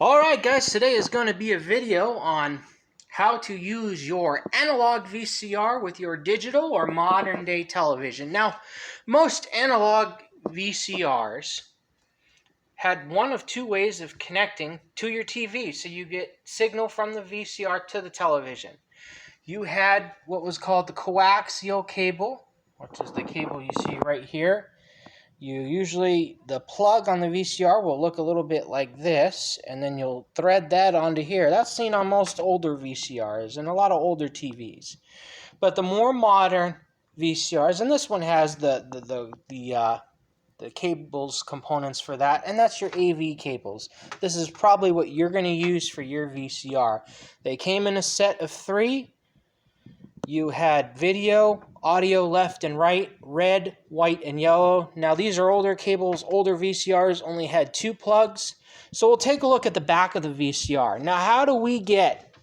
Alright guys, today is going to be a video on how to use your analog VCR with your digital or modern day television. Now, most analog VCRs had one of two ways of connecting to your TV, so you get signal from the VCR to the television. You had what was called the coaxial cable, which is the cable you see right here. The plug on the VCR will look a little bit like this, and then you'll thread that onto here. That's seen on most older VCRs and a lot of older TVs. But the more modern VCRs, and this one has the cables components for that, and that's your AV cables. This is probably what you're going to use for your VCR. They came in a set of 3. You had video, audio left and right, red, white, and yellow. Now these are older cables. Older VCRs only had 2 plugs. So we'll take a look at the back of the VCR. Now how do we get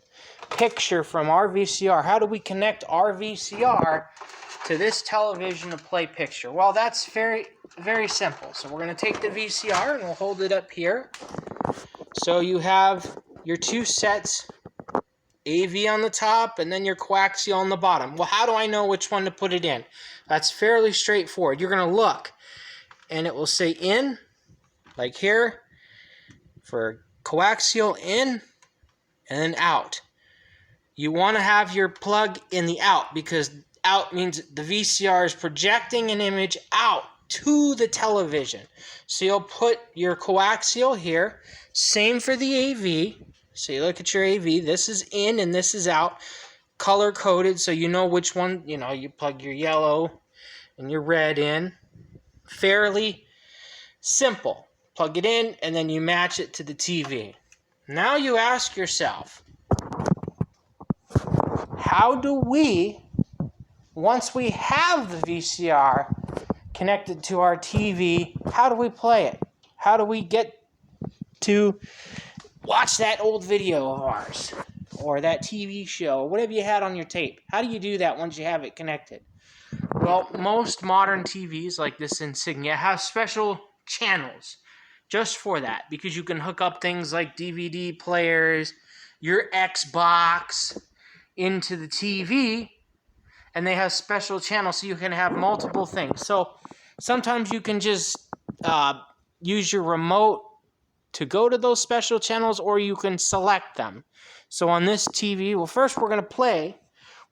picture from our VCR? How do we connect our VCR to this television to play picture? Well, that's very, very simple. So we're going to take the VCR and we'll hold it up here. So you have your 2 sets, AV on the top, and then your coaxial on the bottom. Well, how do I know which one to put it in? That's fairly straightforward. You're going to look, and it will say in, like here, for coaxial in, and then out. You want to have your plug in the out, because out means the VCR is projecting an image out to the television. So you'll put your coaxial here, same for the AV. So you look at your AV, this is in and this is out, color coded so you know which one, you plug your yellow and your red in. Fairly simple. Plug it in and then you match it to the TV. Now you ask yourself, how do we, once we have the VCR connected to our TV, how do we play it? How do we get to watch that old video of ours, or that TV show, or whatever you had on your tape? How do you do that once you have it connected? Well, most modern TVs, like this Insignia, have special channels just for that, because you can hook up things like DVD players, your Xbox, into the TV, and they have special channels so you can have multiple things. So sometimes you can just use your remote to go to those special channels, or you can select them. So on this TV, well, first we're going to play.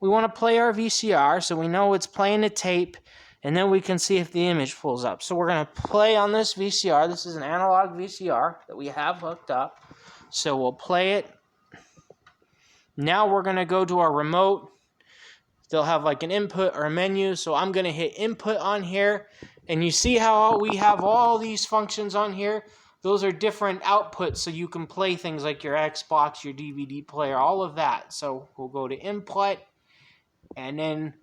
We want to play our VCR so we know it's playing the tape, and then we can see if the image pulls up. So we're going to play on this VCR. This is an analog VCR that we have hooked up. So we'll play it. Now we're going to go to our remote. They'll have like an input or a menu. So I'm going to hit input on here. And you see how we have all these functions on here? Those are different outputs, so you can play things like your Xbox, your DVD player, all of that. So we'll go to input, and then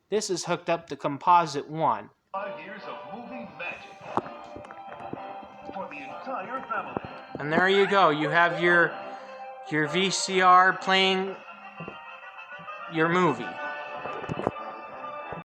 this is hooked up to composite 1. 5 years of movie magic for the entire family. And there you go. You have your VCR playing your movie.